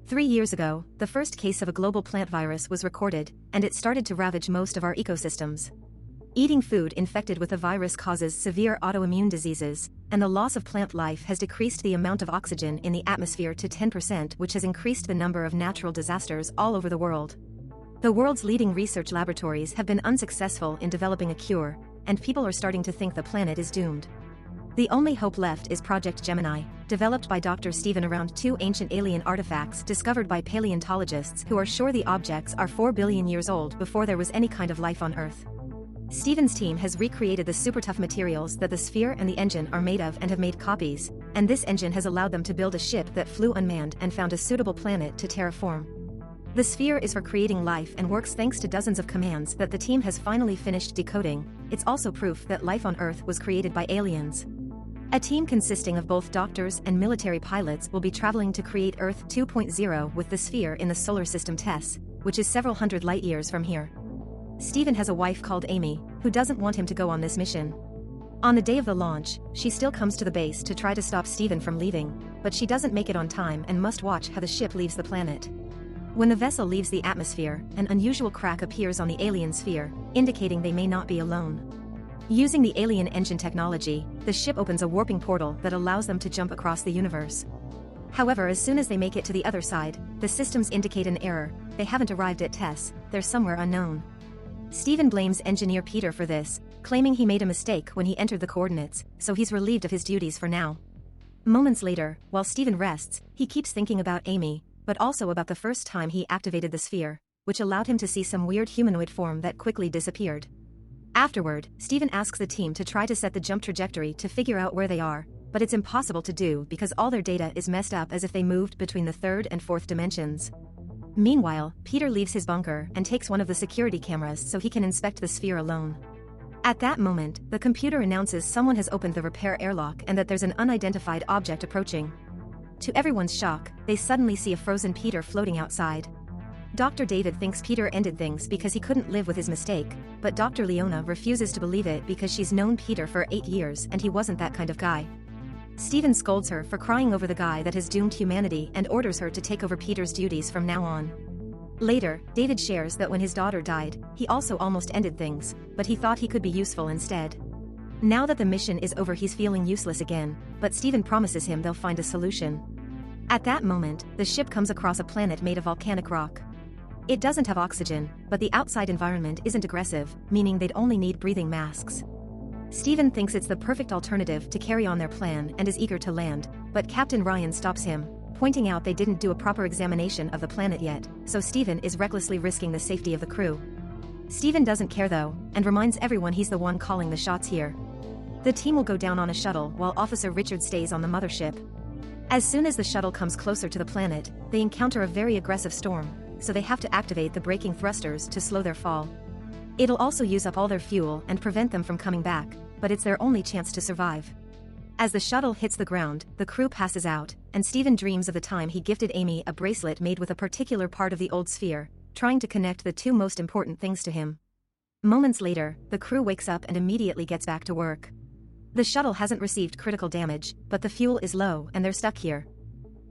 3 years ago, the first case of a global plant virus was recorded, and it started to ravage most of our ecosystems. Eating food infected with the virus causes severe autoimmune diseases, and the loss of plant life has decreased the amount of oxygen in the atmosphere to 10%, which has increased the number of natural disasters all over the world. The world's leading research laboratories have been unsuccessful in developing a cure, and people are starting to think the planet is doomed. The only hope left is Project Gemini, developed by Dr. Stephen around 2 ancient alien artifacts discovered by paleontologists who are sure the objects are 4 billion years old before there was any kind of life on Earth. Stephen's team has recreated the super tough materials that the sphere and the engine are made of and have made copies, and this engine has allowed them to build a ship that flew unmanned and found a suitable planet to terraform. The sphere is for creating life and works thanks to dozens of commands that the team has finally finished decoding. It's also proof that life on Earth was created by aliens. A team consisting of both doctors and military pilots will be traveling to create Earth 2.0 with the sphere in the solar system TESS, which is several hundred light years from here. Stephen has a wife called Amy, who doesn't want him to go on this mission. On the day of the launch, she still comes to the base to try to stop Stephen from leaving, but she doesn't make it on time and must watch how the ship leaves the planet. When the vessel leaves the atmosphere, an unusual crack appears on the alien sphere, indicating they may not be alone. Using the alien engine technology, the ship opens a warping portal that allows them to jump across the universe. However, as soon as they make it to the other side, the systems indicate an error. They haven't arrived at TESS, they're somewhere unknown. Stephen blames engineer Peter for this, claiming he made a mistake when he entered the coordinates, so he's relieved of his duties for now. Moments later, while Stephen rests, he keeps thinking about Amy, but also about the first time he activated the sphere, which allowed him to see some weird humanoid form that quickly disappeared. Afterward, Stephen asks the team to try to set the jump trajectory to figure out where they are, but it's impossible to do because all their data is messed up as if they moved between the 3rd and 4th dimensions. Meanwhile, Peter leaves his bunker and takes one of the security cameras so he can inspect the sphere alone. At that moment, the computer announces someone has opened the repair airlock and that there's an unidentified object approaching. To everyone's shock, they suddenly see a frozen Peter floating outside. Dr. David thinks Peter ended things because he couldn't live with his mistake, but Dr. Leona refuses to believe it because she's known Peter for 8 years and he wasn't that kind of guy. Stephen scolds her for crying over the guy that has doomed humanity and orders her to take over Peter's duties from now on. Later, David shares that when his daughter died, he also almost ended things, but he thought he could be useful instead. Now that the mission is over, he's feeling useless again, but Stephen promises him they'll find a solution. At that moment, the ship comes across a planet made of volcanic rock. It doesn't have oxygen, but the outside environment isn't aggressive, meaning they'd only need breathing masks. Stephen thinks it's the perfect alternative to carry on their plan and is eager to land, but Captain Ryan stops him, pointing out they didn't do a proper examination of the planet yet, so Stephen is recklessly risking the safety of the crew. Stephen doesn't care though, and reminds everyone he's the one calling the shots here. The team will go down on a shuttle while Officer Richard stays on the mothership. As soon as the shuttle comes closer to the planet, they encounter a very aggressive storm, so they have to activate the braking thrusters to slow their fall. It'll also use up all their fuel and prevent them from coming back, but it's their only chance to survive. As the shuttle hits the ground, the crew passes out, and Stephen dreams of the time he gifted Amy a bracelet made with a particular part of the old sphere, trying to connect the 2 most important things to him. Moments later, the crew wakes up and immediately gets back to work. The shuttle hasn't received critical damage, but the fuel is low and they're stuck here.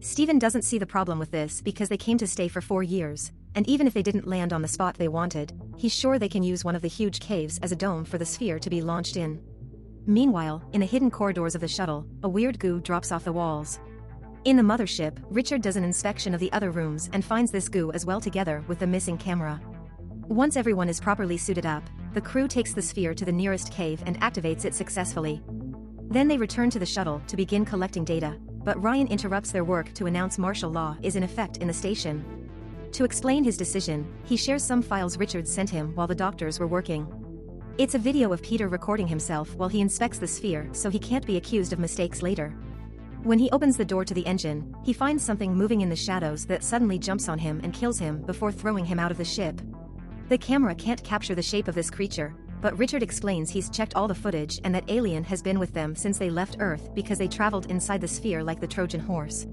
Stephen doesn't see the problem with this because they came to stay for 4 years, and even if they didn't land on the spot they wanted, he's sure they can use one of the huge caves as a dome for the sphere to be launched in. Meanwhile, in the hidden corridors of the shuttle, a weird goo drops off the walls. In the mothership, Richard does an inspection of the other rooms and finds this goo as well together with the missing camera. Once everyone is properly suited up, the crew takes the sphere to the nearest cave and activates it successfully. Then they return to the shuttle to begin collecting data, but Ryan interrupts their work to announce martial law is in effect in the station. To explain his decision, he shares some files Richard sent him while the doctors were working. It's a video of Peter recording himself while he inspects the sphere so he can't be accused of mistakes later. When he opens the door to the engine, he finds something moving in the shadows that suddenly jumps on him and kills him before throwing him out of the ship. The camera can't capture the shape of this creature, but Richard explains he's checked all the footage and that alien has been with them since they left Earth because they traveled inside the sphere like the Trojan horse.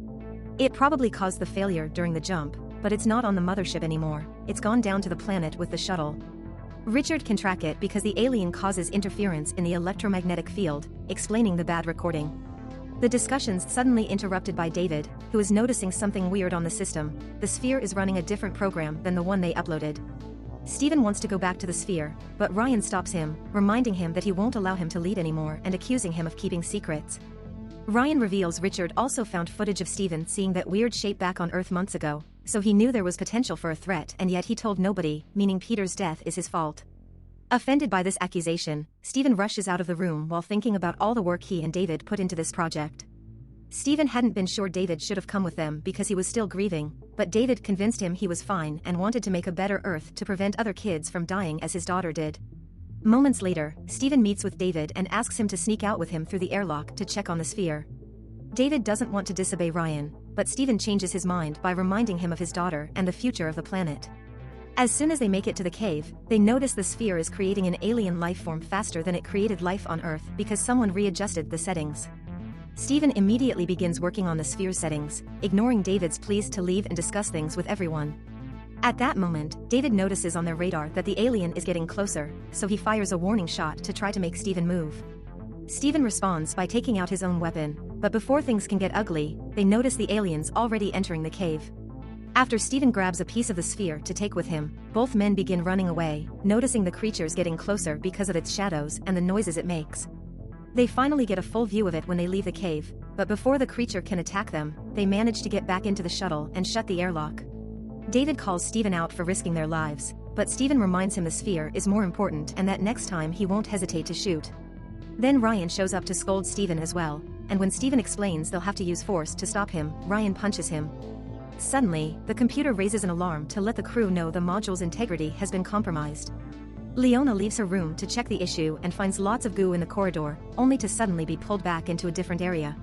It probably caused the failure during the jump, but it's not on the mothership anymore, it's gone down to the planet with the shuttle. Richard can track it because the alien causes interference in the electromagnetic field, explaining the bad recording. The discussion's suddenly interrupted by David, who is noticing something weird on the system. The sphere is running a different program than the one they uploaded. Steven wants to go back to the sphere, but Ryan stops him, reminding him that he won't allow him to lead anymore and accusing him of keeping secrets. Ryan reveals Richard also found footage of Steven seeing that weird shape back on Earth months ago, so he knew there was potential for a threat, and yet he told nobody, meaning Peter's death is his fault. Offended by this accusation, Steven rushes out of the room while thinking about all the work he and David put into this project. Steven hadn't been sure David should have come with them because he was still grieving, but David convinced him he was fine and wanted to make a better Earth to prevent other kids from dying as his daughter did. Moments later, Steven meets with David and asks him to sneak out with him through the airlock to check on the sphere. David doesn't want to disobey Ryan, but Steven changes his mind by reminding him of his daughter and the future of the planet. As soon as they make it to the cave, they notice the sphere is creating an alien life form faster than it created life on Earth because someone readjusted the settings. Steven immediately begins working on the sphere's settings, ignoring David's pleas to leave and discuss things with everyone. At that moment, David notices on their radar that the alien is getting closer, so he fires a warning shot to try to make Steven move. Steven responds by taking out his own weapon, but before things can get ugly, they notice the aliens already entering the cave. After Steven grabs a piece of the sphere to take with him, both men begin running away, noticing the creatures getting closer because of its shadows and the noises it makes. They finally get a full view of it when they leave the cave, but before the creature can attack them, they manage to get back into the shuttle and shut the airlock. David calls Steven out for risking their lives, but Steven reminds him the sphere is more important and that next time he won't hesitate to shoot. Then Ryan shows up to scold Steven as well, and when Steven explains they'll have to use force to stop him, Ryan punches him. Suddenly, the computer raises an alarm to let the crew know the module's integrity has been compromised. Leona leaves her room to check the issue and finds lots of goo in the corridor, only to suddenly be pulled back into a different area.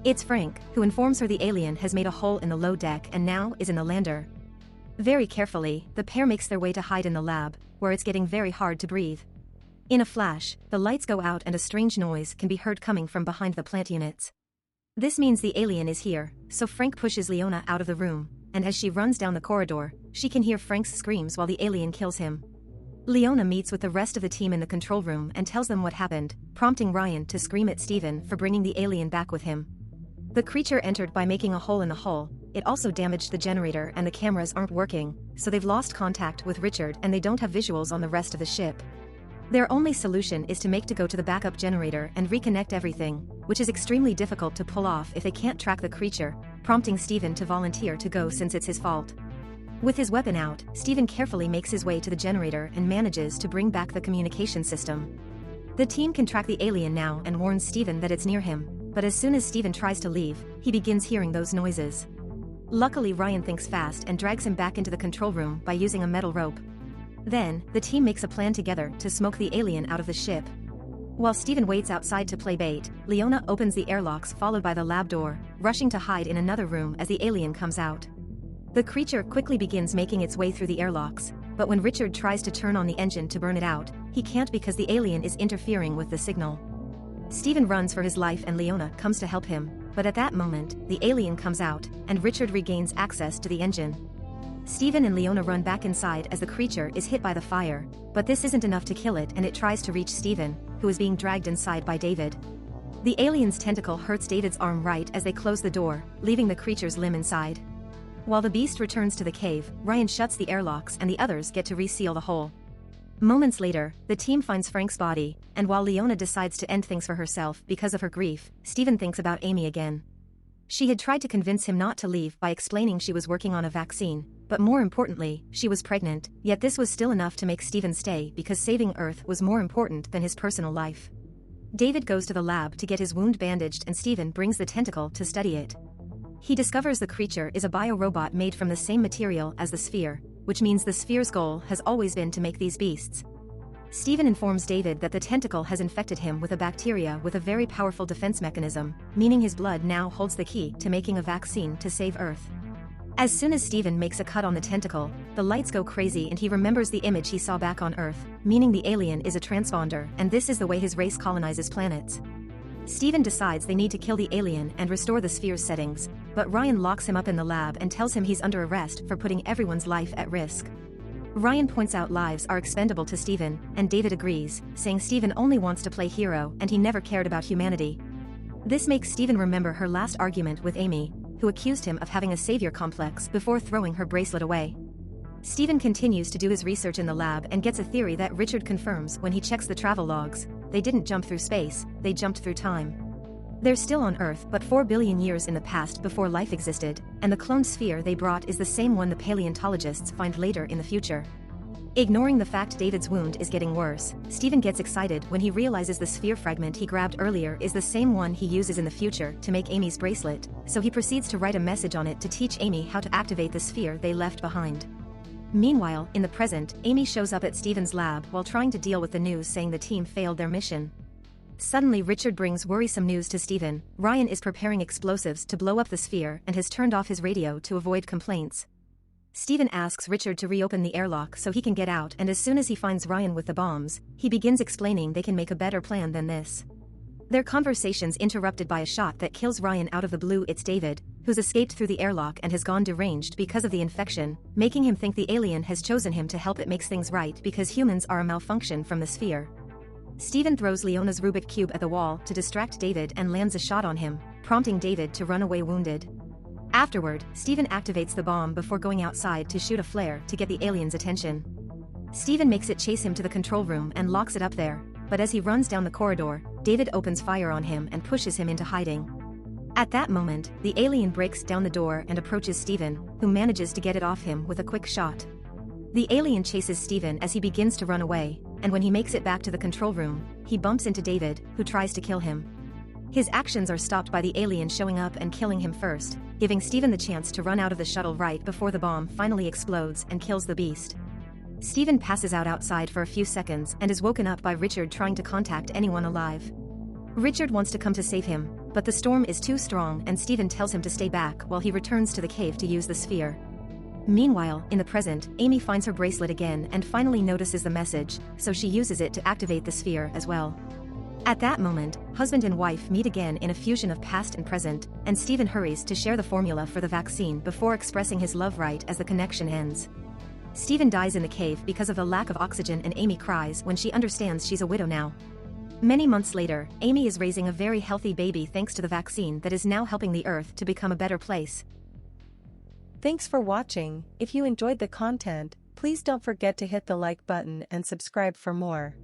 It's Frank, who informs her the alien has made a hole in the low deck and now is in the lander. Very carefully, the pair makes their way to hide in the lab, where it's getting very hard to breathe. In a flash, the lights go out and a strange noise can be heard coming from behind the plant units. This means the alien is here, so Frank pushes Leona out of the room, and as she runs down the corridor, she can hear Frank's screams while the alien kills him. Leona meets with the rest of the team in the control room and tells them what happened, prompting Ryan to scream at Steven for bringing the alien back with him. The creature entered by making a hole in the hull. It also damaged the generator and the cameras aren't working, so they've lost contact with Richard and they don't have visuals on the rest of the ship. Their only solution is to go to the backup generator and reconnect everything, which is extremely difficult to pull off if they can't track the creature, prompting Steven to volunteer to go since it's his fault. With his weapon out, Steven carefully makes his way to the generator and manages to bring back the communication system. The team can track the alien now and warns Steven that it's near him, but as soon as Steven tries to leave, he begins hearing those noises. Luckily Ryan thinks fast and drags him back into the control room by using a metal rope. Then, the team makes a plan together to smoke the alien out of the ship. While Steven waits outside to play bait, Leona opens the airlocks followed by the lab door, rushing to hide in another room as the alien comes out. The creature quickly begins making its way through the airlocks, but when Richard tries to turn on the engine to burn it out, he can't because the alien is interfering with the signal. Steven runs for his life and Leona comes to help him, but at that moment, the alien comes out, and Richard regains access to the engine. Steven and Leona run back inside as the creature is hit by the fire, but this isn't enough to kill it and it tries to reach Steven, who is being dragged inside by David. The alien's tentacle hurts David's arm right as they close the door, leaving the creature's limb inside. While the beast returns to the cave, Ryan shuts the airlocks and the others get to reseal the hole. Moments later, the team finds Frank's body, and while Leona decides to end things for herself because of her grief, Steven thinks about Amy again. She had tried to convince him not to leave by explaining she was working on a vaccine, but more importantly, she was pregnant, yet this was still enough to make Steven stay because saving Earth was more important than his personal life. David goes to the lab to get his wound bandaged and Steven brings the tentacle to study it. He discovers the creature is a biorobot made from the same material as the sphere, which means the sphere's goal has always been to make these beasts. Steven informs David that the tentacle has infected him with a bacteria with a very powerful defense mechanism, meaning his blood now holds the key to making a vaccine to save Earth. As soon as Steven makes a cut on the tentacle, the lights go crazy and he remembers the image he saw back on Earth, meaning the alien is a transponder and this is the way his race colonizes planets. Steven decides they need to kill the alien and restore the sphere's settings, but Ryan locks him up in the lab and tells him he's under arrest for putting everyone's life at risk. Ryan points out lives are expendable to Steven, and David agrees, saying Steven only wants to play hero and he never cared about humanity. This makes Stephen remember her last argument with Amy, who accused him of having a savior complex before throwing her bracelet away. Stephen continues to do his research in the lab and gets a theory that Richard confirms when he checks the travel logs. They didn't jump through space, they jumped through time. They're still on Earth but 4 billion years in the past before life existed, and the cloned sphere they brought is the same one the paleontologists find later in the future. Ignoring the fact David's wound is getting worse, Stephen gets excited when he realizes the sphere fragment he grabbed earlier is the same one he uses in the future to make Amy's bracelet, so he proceeds to write a message on it to teach Amy how to activate the sphere they left behind. Meanwhile, in the present, Amy shows up at Stephen's lab while trying to deal with the news saying the team failed their mission. Suddenly Richard brings worrisome news to Stephen. Ryan is preparing explosives to blow up the sphere and has turned off his radio to avoid complaints. Stephen asks Richard to reopen the airlock so he can get out, and as soon as he finds Ryan with the bombs, he begins explaining they can make a better plan than this. Their conversation's interrupted by a shot that kills Ryan out of the blue. It's David, who's escaped through the airlock and has gone deranged because of the infection, making him think the alien has chosen him to help it makes things right because humans are a malfunction from the sphere. Stephen throws Leona's Rubik Cube at the wall to distract David and lands a shot on him, prompting David to run away wounded. Afterward, Stephen activates the bomb before going outside to shoot a flare to get the alien's attention. Stephen makes it chase him to the control room and locks it up there, but as he runs down the corridor, David opens fire on him and pushes him into hiding. At that moment, the alien breaks down the door and approaches Stephen, who manages to get it off him with a quick shot. The alien chases Stephen as he begins to run away, and when he makes it back to the control room, he bumps into David, who tries to kill him. His actions are stopped by the alien showing up and killing him first, giving Stephen the chance to run out of the shuttle right before the bomb finally explodes and kills the beast. Stephen passes out outside for a few seconds and is woken up by Richard trying to contact anyone alive. Richard wants to come to save him, but the storm is too strong and Stephen tells him to stay back while he returns to the cave to use the sphere. Meanwhile, in the present, Amy finds her bracelet again and finally notices the message, so she uses it to activate the sphere as well. At that moment, husband and wife meet again in a fusion of past and present, and Stephen hurries to share the formula for the vaccine before expressing his love right as the connection ends. Stephen dies in the cave because of the lack of oxygen and Amy cries when she understands she's a widow now. Many months later, Amy is raising a very healthy baby thanks to the vaccine that is now helping the Earth to become a better place. Thanks for watching. If you enjoyed the content, please don't forget to hit the like button and subscribe for more.